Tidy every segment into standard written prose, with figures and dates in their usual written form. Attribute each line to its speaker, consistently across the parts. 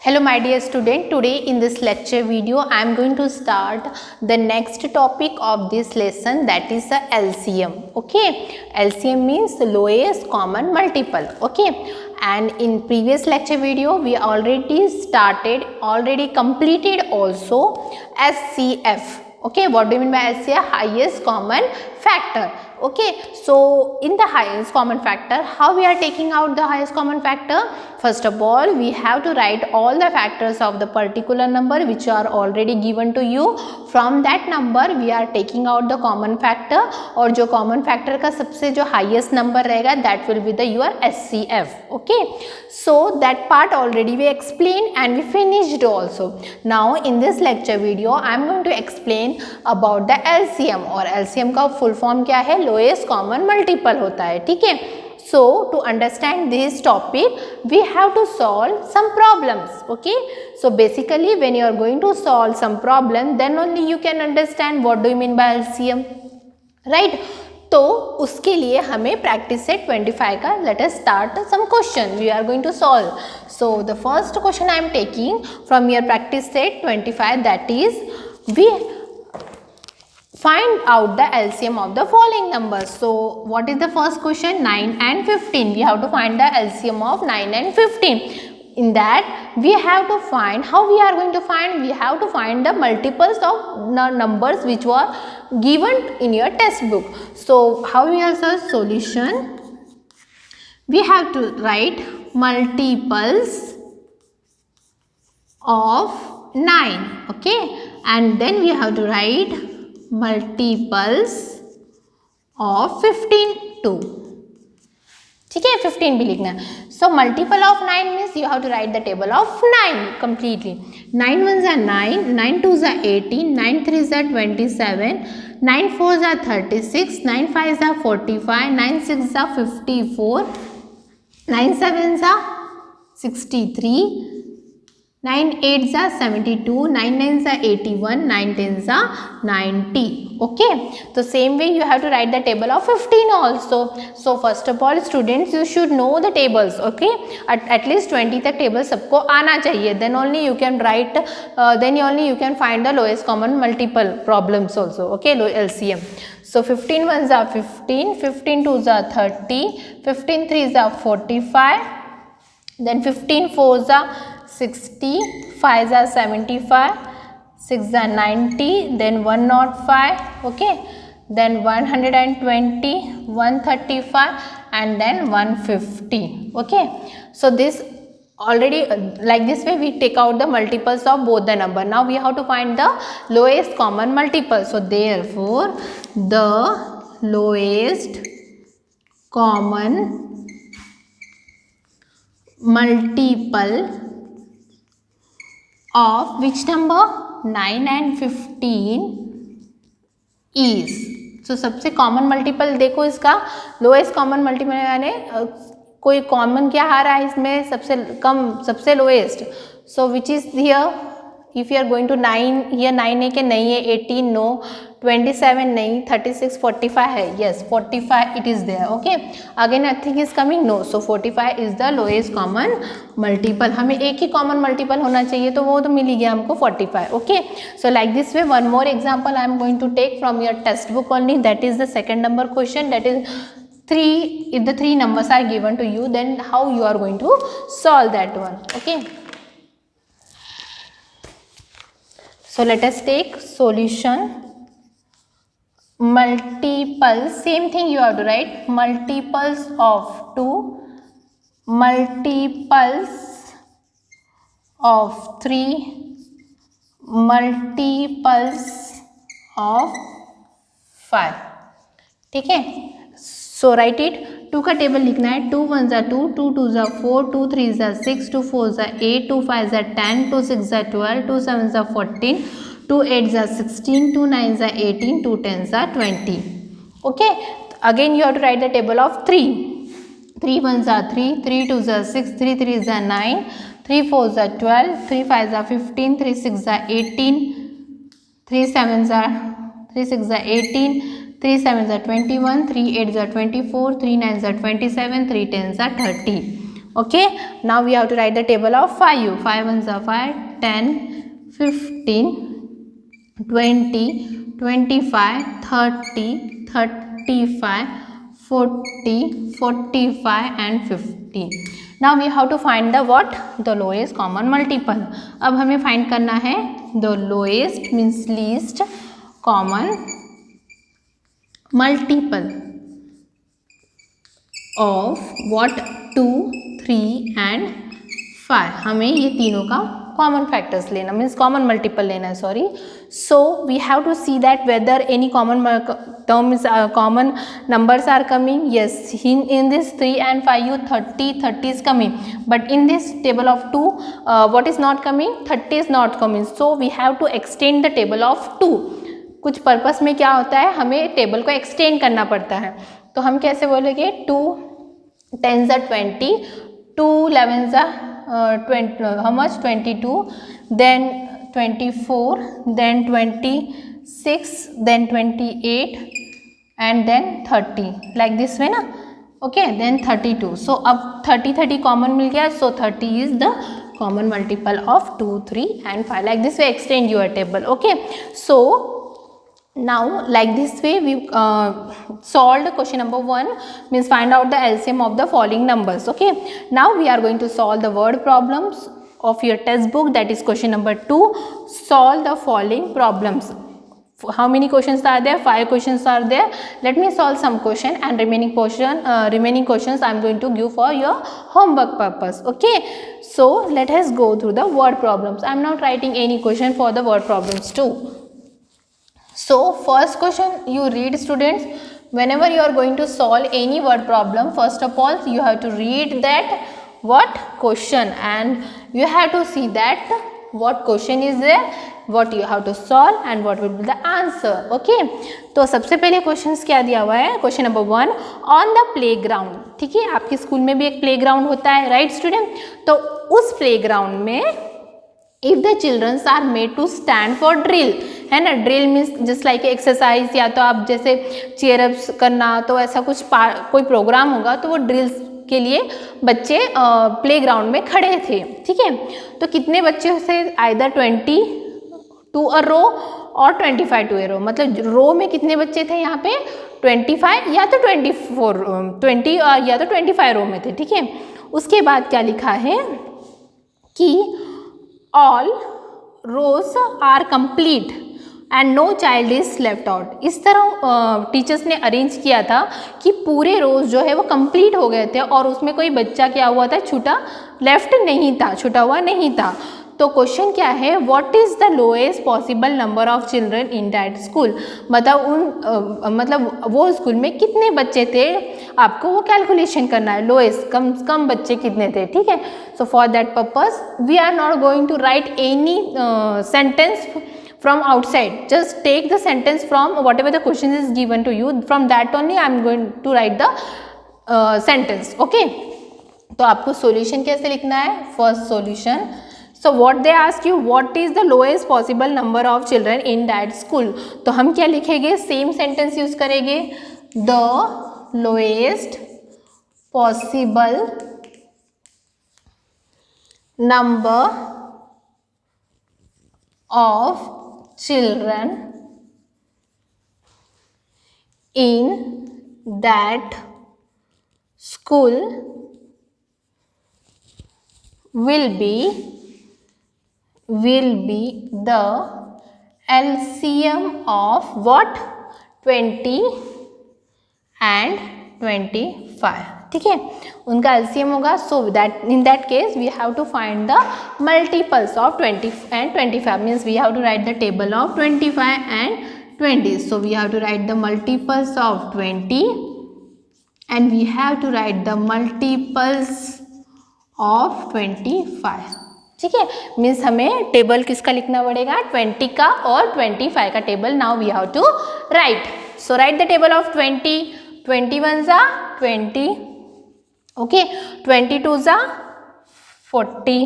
Speaker 1: Hello my dear student, today in this lecture video I am going to start the next topic of this lesson, that is the LCM. Okay, LCM means the lowest common multiple. Okay, and in previous lecture video we already completed also SCF. Okay, what do you mean by SCF? Highest common factor. Okay, so in the highest common factor, how we are taking out the highest common factor? First of all, we have to write all the factors of the particular number which are already given to you. From that number we are taking out the common factor, और जो common factor का सबसे जो highest number रहेगा that will be the your SCF. Okay, so that part already we explained and we finished also. Now in this lecture video I am going to explain about the LCM, और LCM का full form क्या है? Lowest common multiple होता है. ठीक है. So to understand this topic we have to solve some problems. Okay, so basically when you are going to solve some problem then only you can understand what do you mean by LCM, right? तो उसके लिए हमें practice set 25 का let us start some question we are going to solve. So the first question I am taking from your practice set 25, that is we find out the LCM of the following numbers. So what is the first question? 9 and 15. We have to find the LCM of 9 and 15. In that we have to find, how we are going to find? We have to find the multiples of the numbers which were given in your textbook. So how we will solve? Solution, we have to write multiples of 9. Okay, and then we have to write multiples of 15 too. ठीक है, 15 भी लिखना है. So multiple of 9 means you have to write the table of 9 completely. 9 ones are 9, 9 twos are 18, 9 threes are 27, 9 fours are 36, 9 fives are 45, 9 sixes are 54, 9 sevens are 63, 9 8s are 72, 9 9s are 81, 9 10s are 90. Okay, so same way you have to write the table of 15 also. So first of all students you should know the tables. Okay, at least 20 तक table सबको आना चाहिए, then only you can write then only you can find the lowest common multiple problems also. Okay, LCM. So 15 ones are 15, 15 twos are 30, 15 threes are 45, then 15 fours are 60, 5s are 75, 6 are 90, then 105, okay, then 120, 135 and then 150. Okay, so this already like this way we take out the multiples of both the number. Now we have to find the lowest common multiple. So therefore the lowest common multiple of which number? 9 and 15 is. So सबसे common multiple देखो इसका, lowest common multiple यानी कोई common क्या आ रहा है इसमें, सबसे कम सबसे lowest. So which is here? If you are going to 9, here 9 है कि नहीं है? 18 नो, 27 नहीं, 36 45 है, yes 45 it is there. Okay, again nothing is coming, no. So 45 is the lowest common multiple. हमें एक ही कॉमन मल्टीपल होना चाहिए तो वो तो मिल ही गया हमको 45. Okay, so like this way one more example I am going to take from your text book only, that is the second number question, that is 3. if the 3 numbers are given to you then how you are going to solve that one. Okay, so let us take solution. Multiples, same thing you have to write multiples of 2, multiples of 3, multiples of 5. ठीक है, सो right it. 2 का table लिखना है. 2 ones are 2, 2 twos are 4, 2 threes are 6, 2 fours are 8, 2 fives are 10, 2 sixes are 12, 2 sevens are 14, 2 8s are 16, 2 9s are 18, 2 10s are 20. Okay, again you have to write the table of 3. 3 ones are 3, 3 twos are 6, 3 threes are 9, 3 fours are 12, 3 fives are 15, 3 6s are 18, 3 sevens are 3 6s are 18, 3 sevens are 21, 3 8s are 24, 3 9s are 27, 3 10s are 30. Okay, now we have to write the table of 5. 5 ones are 5, 10, 15, 20, 25, 30, 35, 40, 45 and 50. Now we have to find the what? The lowest common multiple. अब हमें find करना है the lowest means least common multiple of what? 2, 3 and 5. हमें ये तीनों का common factors लेना means common multiple लेना है, sorry. So we have to see that whether any common terms common numbers are coming. Yes, in this 3 and 5 you 30 is coming, but in this table of 2 what is not coming? 30 is not coming. So we have to extend the table of 2. कुछ purpose में क्या होता है, हमें table को extend करना पड़ता है. तो हम कैसे बोलेंगे? 2 10s are 20, 2 11s are 20, how much? 22, then 24, then 26, then 28 and then 30, like this way ना. Okay, then 32. So अब 30 कॉमन मिल गया. So 30 is the common multiple of 2, 3 and 5. Like this way extend your table. Okay, so now like this way we solved question number 1, means find out the LCM of the following numbers. Okay, now we are going to solve the word problems of your textbook, that is question number 2. Solve the following problems. How many questions are there? 5 questions are there. Let me solve some question and remaining questions I am going to give for your homework purpose. Okay, so let us go through the word problems. I am not writing any question for the word problems too. So first question you read, students. Whenever you are going to solve any word problem, first of all you have to read that what question and you have to see that what question is there, what you have to solve and what will be the answer. Okay, तो सबसे पहले questions क्या दिया हुआ है? Question number 1, on the play ground. ठीक है, आपके स्कूल में भी एक प्ले ग्राउंड होता है, राइट स्टूडेंट? तो उस प्ले ग्राउंड में if the childrens are made to stand for drill, है ना. Drill means just like exercise, या तो आप जैसे चेयरअप्स करना, तो ऐसा कुछ कोई प्रोग्राम होगा तो वो ड्रिल्स के लिए बच्चे प्ले ग्राउंड में खड़े थे. ठीक है, तो कितने बच्चे से? आइदर 20 टू अ रो और 25 टू ए रो. मतलब रो में कितने बच्चे थे यहाँ पे? 25 या तो 24, 20 या तो 25 रो में थे. ठीक है, उसके बाद क्या लिखा है कि all rows are complete and no child is left out. इस तरह टीचर्स ने अरेंज किया था कि पूरे रोज जो है वो कंप्लीट हो गए थे और उसमें कोई बच्चा क्या हुआ था? छूटा लेफ्ट नहीं था, छूटा हुआ नहीं था. तो क्वेश्चन क्या है? What is the lowest possible number of children in that school. मतलब वो स्कूल में कितने बच्चे थे, आपको वो कैलकुलेशन करना है. लोएस्ट कम बच्चे कितने थे. ठीक है, so for that purpose we are not going to write any sentence from outside. Just take the sentence from whatever the question is given to you, from that only I am going to write the sentence. Okay, तो आपको solution कैसे लिखना है? First solution, so what they ask you, what is the lowest possible number of children in that school. तो हम क्या लिखेंगे? same sentence use करेंगे, the lowest possible number of children in that school will be the LCM of what? 20 and 25. ठीक है, उनका LCM होगा. So that in that case we have to find the multiples of 20 and 25. Means we have to write the table of 25 and 20. So we have to write the multiples of 20 and we have to write the multiples of 25. ठीक है, means हमें table किसका लिखना पड़ेगा? 20 का और 25 का table. Now we have to write. So write the table of 20. 21 जा 20, okay, 22 जा 40,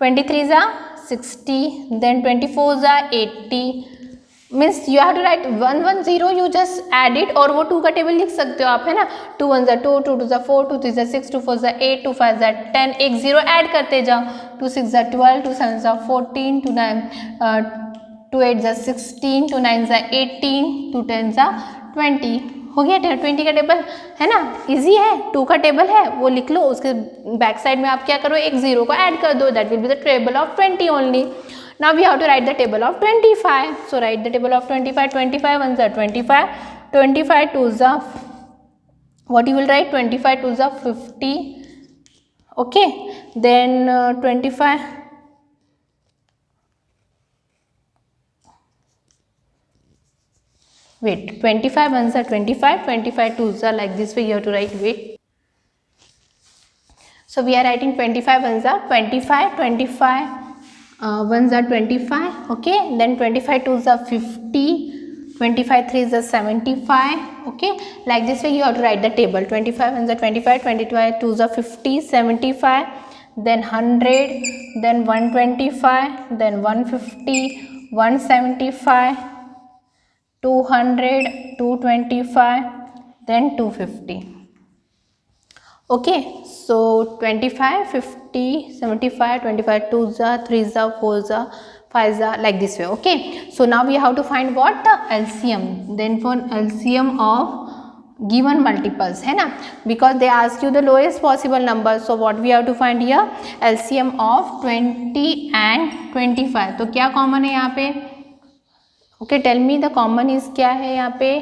Speaker 1: 23 जा 60, then 24 जा 80, means you have to write 110, you just add it, और वो 2 का टेबल लिख सकते हो आप, है ना. 2 1 2, 2 2 4, 2 3 6, 2 4 8, 2 5 10, एक 0 ऐड करते जाओ. 2 6 12, 2 7 14, 2 9 2 8 16, 2 9 18, 2 10 20. हो गया 20 का टेबल, है ना. इजी है. 2 का टेबल है वो लिख लो, उसके बैक साइड में आप क्या करो, एक 0 को ऐड कर दो. That will be the table of 20 only. Now we have to write the table of 25. So write the table of 25. 25 ones are 25. 25 twos are, what you will write, 25 twos are 50. Okay. Then 25. Wait. 25 ones are 25. 25 twos are like this way. You have to write. Wait. So we are writing 25 ones are 25. 25. Ones are 25, okay. Then 25 twos are 50, 25 threes are 75, okay. Like this way you have to write the table. 25 ones are 25, 25 twos are 50, 75, then 100, then 125, then 150, 175, 200, 225, then 250. Okay, so 25, 50, 75, 25 twos are, 3s are, 4s are, 5s are, like this way. Okay, so now we have to find what, the LCM. Then for LCM of given multiples, है ना, because they ask you the lowest possible number. So what we have to find here, LCM of 20 and 25. तो क्या common है यहाँ पे? Okay, tell me the common is क्या है यहाँ पे?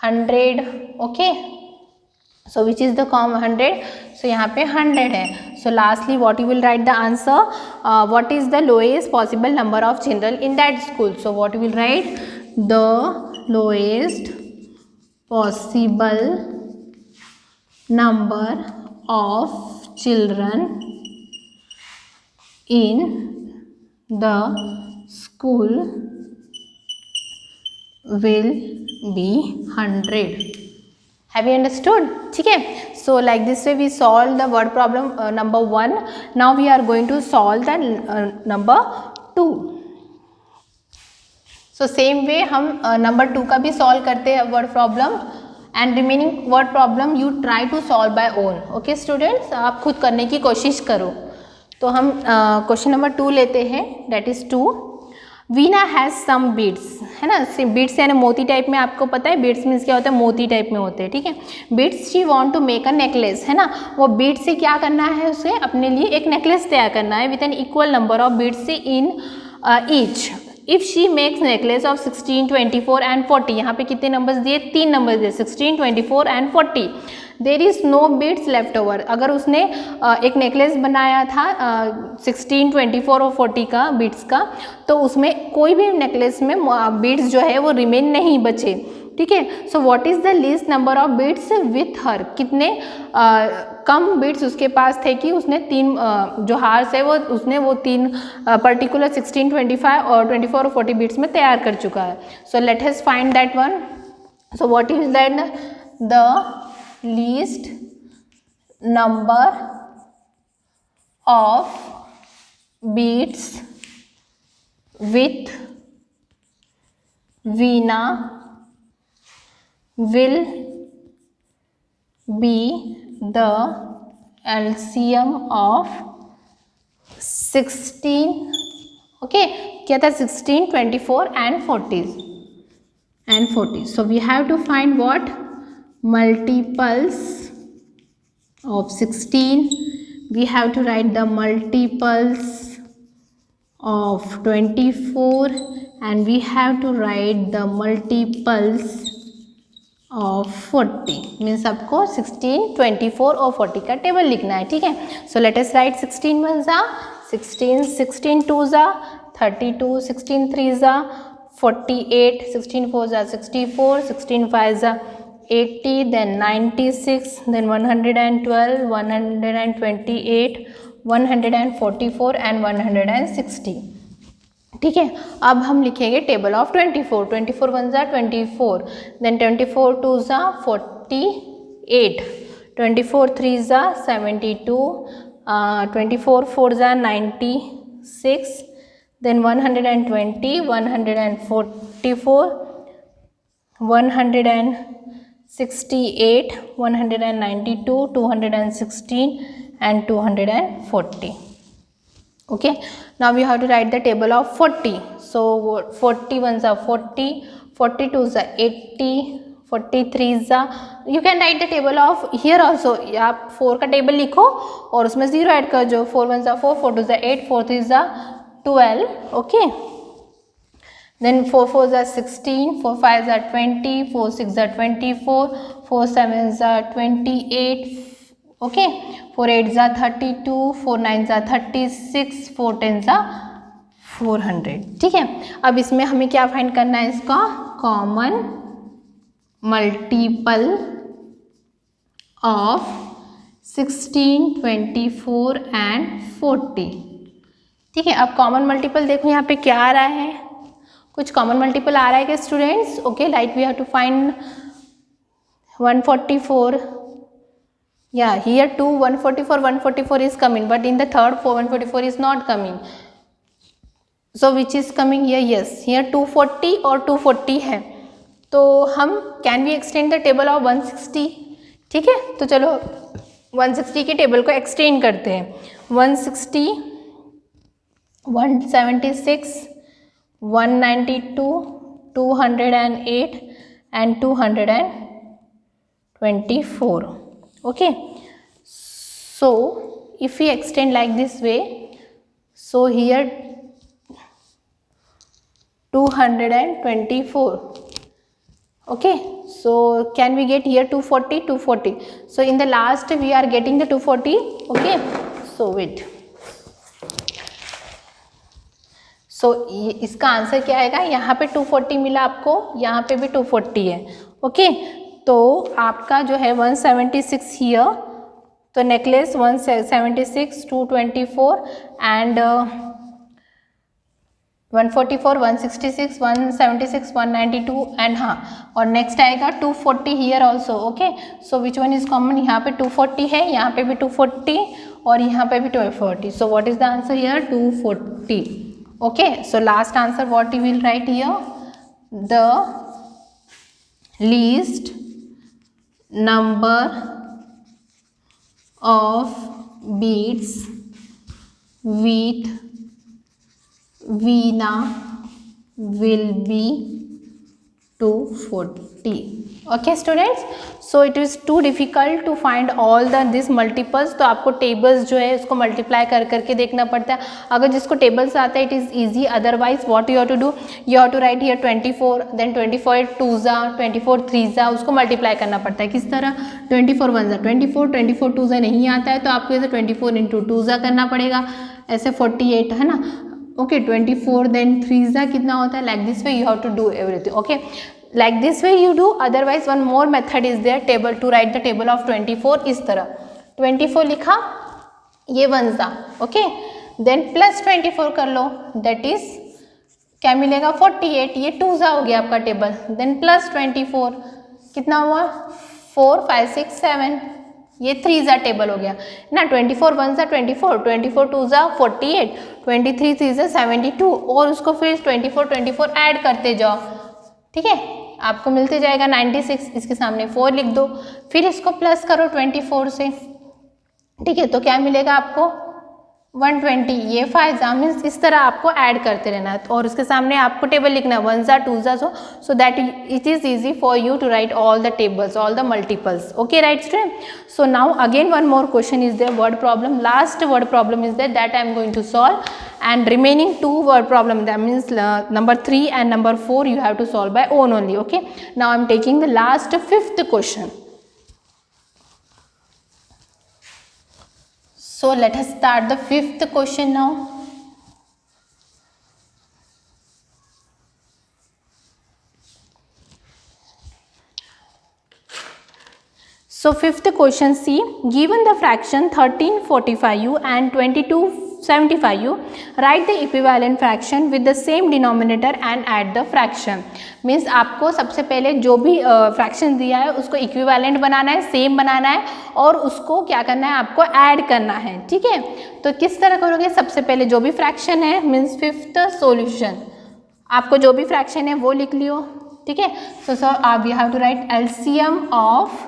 Speaker 1: 100. Okay, so which is the common? 100. So यहाँ पे 100 है. So lastly what you will write the answer, what is the lowest possible number of children in that school? So what you will write, the lowest possible number of children in the school will be 100. Have you understood? ठीक है. So like this way we solve the word problem number 1. Now we are going to solve the number 2. So same way हम number 2 का भी solve करते हैं word problem, and remaining word problem you try to solve by own. Okay students, आप खुद करने की कोशिश करो. तो हम क्वेश्चन नंबर 2 लेते हैं. That is 2. Veena has some beads, है ना. बीड्स यानी मोती टाइप में, आपको पता है बीड्स मीन्स क्या होता है, मोती टाइप में होते हैं. ठीक है. Beads she want to make a necklace, है ना. वो बीड्स से क्या करना है, उसे अपने लिए एक नेकलेस तैयार करना है with an equal number of beads in each. If she makes necklace of 16, 24 and 40. यहाँ पे कितने नंबर्स दिए, 3 नंबर्स दिए, 16, 24 and 40. There is no beads left over. अगर उसने एक नेकलेस बनाया था 16, 24 और 40 का बीड्स का, तो उसमें कोई भी नेकलेस में बीड्स जो है वो रिमेन नहीं बचे. ठीक है. So what is the least number of beads with her. कितने कम बीड्स उसके पास थे कि उसने 3 जो हार्स है वो उसने वो 3 पर्टिकुलर 16, 25 और 24 और 40 बीड्स में तैयार कर चुका है. So let us find that one. So what is that, the least number of beads with Veena will be the LCM of 16. okay, क्या था, 16, 24 and 40. So we have to find what, multiples of 16. We have to write the multiples of 24 and we have to write the multiples of 40. Means आपको 16, 24 और 40 का table लिखना है. ठीक है. So let us right 16 1s are 16, 16 2s are 32, 16 3s are 48, 16 4s are 64, 16 5s are 80, then 96, then 112, 128, 144 and 160. ठीक है. अब हम लिखेंगे table of 24. 24 1s are 24, then 24 2s are 48, 24 3s are 72, 24 4s are 96, then 120, 144, 168, 192, 216 and 240. Okay, now we have to write the table of 40. So 40 ones are 40, 42 is 80, 43 is, you can write the table of here also. आप 4 का table लिखो और उसमें 0 add कर जो. 4 ones are 4, 4 twos are 8, 4 threes are 12. Okay, then 4 fours are 16, 4 fives are 20, 4 sixes are 24, 4 sevens are 28. Okay, 4 eights are 32, 4 nines are 36, 4 tens are 400. ठीक है, अब इसमें हमें क्या फाइंड करना है, इसका कॉमन मल्टीपल ऑफ 16, 24 एंड 40. ठीक है, अब कॉमन मल्टीपल देखो यहाँ पे क्या आ रहा है, कुछ कॉमन मल्टीपल आ रहा है क्या students? Okay, like we have to find 144. Yeah, here 2 144 is coming, but in the third 144 is not coming. So which is coming here? Yes, here 240 और 240 है. तो हम can we extend the table of 160? ठीक है, तो चलो 160 के table को एक्सटेंड करते हैं. 160, 176, 192, 208 and 224. Okay, so if we extend like this way, so here 224. Okay, so can we get here 240? 240. So in the last we are getting the 240. Okay, so wait. So इसका answer क्या आएगा, यहाँ पे 240 मिला आपको, यहाँ पे भी 240 है. ओके, तो आपका जो है 176 हियर, तो नेकलेस 176, 224 एंड 144, 166, 176, 192 एंड हाँ, और नेक्स्ट आएगा 240 here also. Okay, so which one is common, यहाँ पे 240 है, यहाँ पे भी 240 और यहाँ पे भी 240. So what is the answer here? 240. Okay, so last answer what you will write here, the least number of beads with Veena will be 240. Okay students, so it is too difficult to find all this multiples. तो आपको tables जो है उसको multiply कर करके देखना पड़ता है. अगर जिसको tables आता है it is easy, otherwise what you have to do, you have to write here 24, then 24 twos are, 24 threes are, उसको multiply करना पड़ता है. किस तरह? 24 ones are 24, 24 twos are नहीं आता है तो आपको ऐसे 24 into twos are करना पड़ेगा, ऐसे 48 है ना. ओके, 24 then threes are कितना होता है, like this way you have to do everything. Okay, like this way you do. Otherwise one more method is there, table to write the table of 24. इस तरह 24 लिखा, ये ones are. Okay, then plus 24 कर लो, that is क्या मिलेगा 48. ये twos आ हो गया आपका टेबल. then plus 24 कितना हुआ 4 5 6 7, ये 3 ज़ा टेबल हो गया ना. 24 1 ज़ा 24, 24 2 ज़ा 48, 23 3 ज़ा 72 और उसको फिर 24 ऐड करते जाओ. ठीक है, आपको मिलते जाएगा 96. इसके सामने 4 लिख दो, फिर इसको प्लस करो 24 से. ठीक है, तो क्या मिलेगा आपको 120. ये 5 ज़ा मीन्स इस तरह आपको ऐड करते रहना है और उसके सामने आपको टेबल लिखना है 1 ज़ा 2 ज़ा, so that it is easy for you to write all the tables, all the multiples. Okay, right student? So now again one more question is there, word problem. Last word problem is there, that I am going to solve, and remaining 2 word problem, that means number 3 and number 4 you have to solve by own only. Okay, now I am taking the last 5th question. So let us start the 5th question now. So 5th question, see, given the fraction 1345u and 22 75, you write the equivalent fraction with the same denominator and add the fraction. Means आपको सबसे पहले जो भी fraction दिया है उसको equivalent बनाना है, same बनाना है और उसको क्या करना है, आपको ऐड करना है, ठीक है। तो किस तरह करोगे, सबसे पहले जो भी फ्रैक्शन है मीन्स फिफ्थ सॉल्यूशन, आपको जो भी फ्रैक्शन है वो लिख लियो, ठीक है। सो आप we have to write LCM of,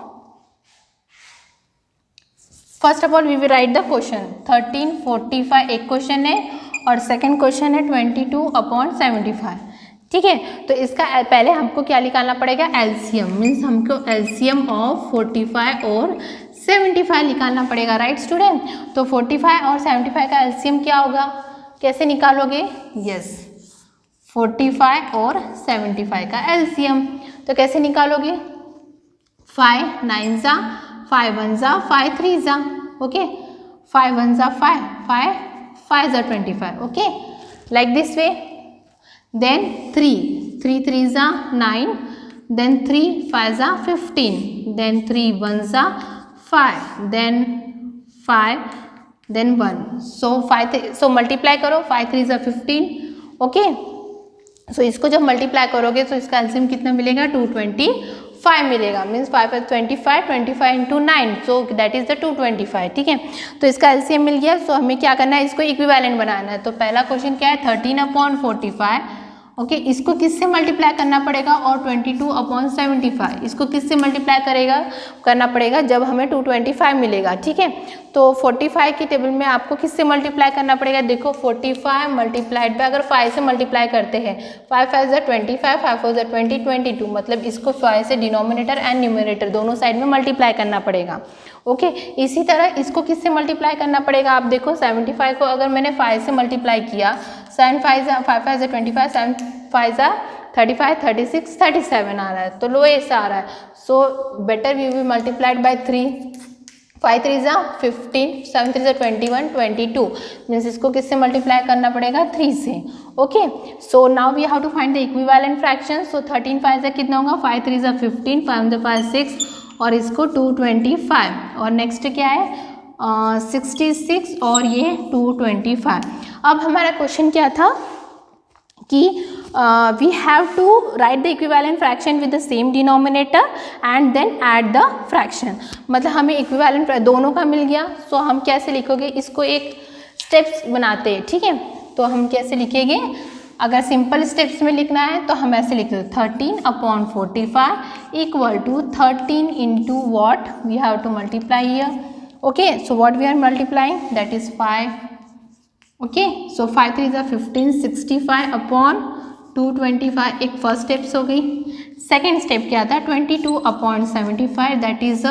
Speaker 1: first of all we will write the question 1345 एक क्वेश्चन है और सेकंड क्वेश्चन है 22/75, ठीक है। तो इसका पहले हमको क्या निकालना पड़ेगा, एलसीएम, मीन्स हमको एलसीएम ऑफ 45 और 75 निकालना पड़ेगा, राइट स्टूडेंट। तो 45 और 75 का एलसीएम क्या होगा, कैसे निकालोगे, यस 45 और 75 का एलसीएम, तो कैसे निकालोगे, 5 9 जा 5 1 जा 5 3 जा, ओके 5 1 जा 5 5 5 जा 25, okay like this way. Then 3 3 जा 9, देन 3 5 जा 15, देन 3 1 जा 5, देन 5 देन 1, सो मल्टीप्लाई करो, 5 3 जा 15, ओके। सो इसको जब मल्टीप्लाई करोगे तो इसका एलसीएम कितना मिलेगा, 225 मिलेगा, means 5 25 25 into 9, so that is the 225, ठीक है। तो इसका एलसीएम मिल गया। सो हमें क्या करना है, इसको इक्विवेलेंट बनाना है। तो पहला क्वेश्चन क्या है, 13/45, ओके इसको किससे मल्टीप्लाई करना पड़ेगा, और 22/75 इसको किससे मल्टीप्लाई करना पड़ेगा जब हमें 225 मिलेगा, ठीक है। तो 45 की टेबल में आपको किससे मल्टीप्लाई करना पड़ेगा, देखो 45 मल्टीप्लाइड बाय, अगर 5 से मल्टीप्लाई करते हैं 5 5 जा 25 5 4 जा 20 22, मतलब इसको 5 से डिनोमिनेटर एंड न्यूमरेटर दोनों साइड में मल्टीप्लाई करना पड़ेगा, ओके। इसी तरह इसको किससे मल्टीप्लाई करना पड़ेगा, आप देखो 75 को अगर मैंने 5 से मल्टीप्लाई किया, 7 5 जा 5 5 जा 25, 7 5 जा 35 36 37 आ रहा है, तो लो ऐसा आ रहा है। So better we will multiplied by 3, 5 3 जा 15, 7 3 जा 21 22, मीन्स इसको किससे मल्टीप्लाई करना पड़ेगा, 3 से, okay. So now we have to find the equivalent fraction. So 13 5 जा कितना होगा, 5 3 जा 15, 5 जा 5 6 और इसको 225, और नेक्स्ट क्या है 66 और ये 225। अब हमारा क्वेश्चन क्या था कि we have to write the equivalent fraction with the same denominator and then add the fraction, मतलब हमें इक्विवेलेंट दोनों का मिल गया। सो हम कैसे लिखोगे, इसको एक स्टेप्स बनाते हैं, ठीक है। तो हम कैसे लिखेंगे, अगर सिंपल स्टेप्स में लिखना है तो हम ऐसे लिखते हैं 13/45 equal to 13 into what, we have to multiply here, okay. So what we are multiplying, that is 5, okay. So 5 3 जा 15, 65/225 एक फर्स्ट स्टेप्स हो गई। सेकेंड स्टेप क्या था, 22/75, that is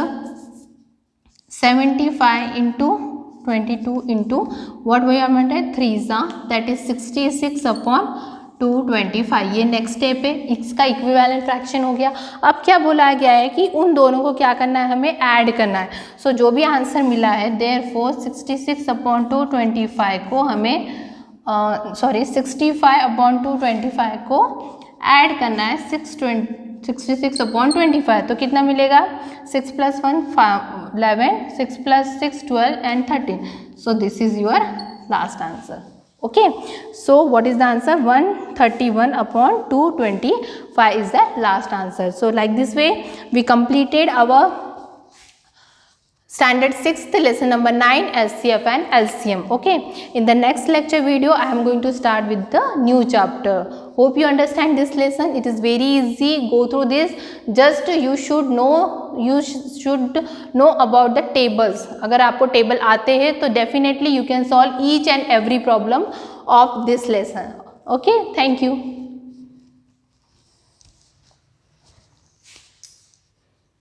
Speaker 1: 75 into 22 into what we are multiply 3 जा, that is 66/225, ये next step है, इसका इक्विवेलेंट फ्रैक्शन हो गया। अब क्या बोला गया है कि उन दोनों को क्या करना है, हमें ऐड करना है। सो जो भी आंसर मिला है, देयरफॉर 66/225 को हमें 65/225 को ऐड करना है 66/25, तो कितना मिलेगा, 6 + 1 11, 6 + 6 12 and 13, so this is your last answer, okay. So what is the answer, 131/225 is the last answer. So like this way we completed our standard 6th lesson number 9 LCF and LCM, okay. In the next lecture video I am going to start with the new chapter. Hope you understand this lesson. It is very easy, go through this, just you should know about the tables. अगर आपको table आते हैं तो definitely you can solve each and every problem of this lesson, okay. Thank you.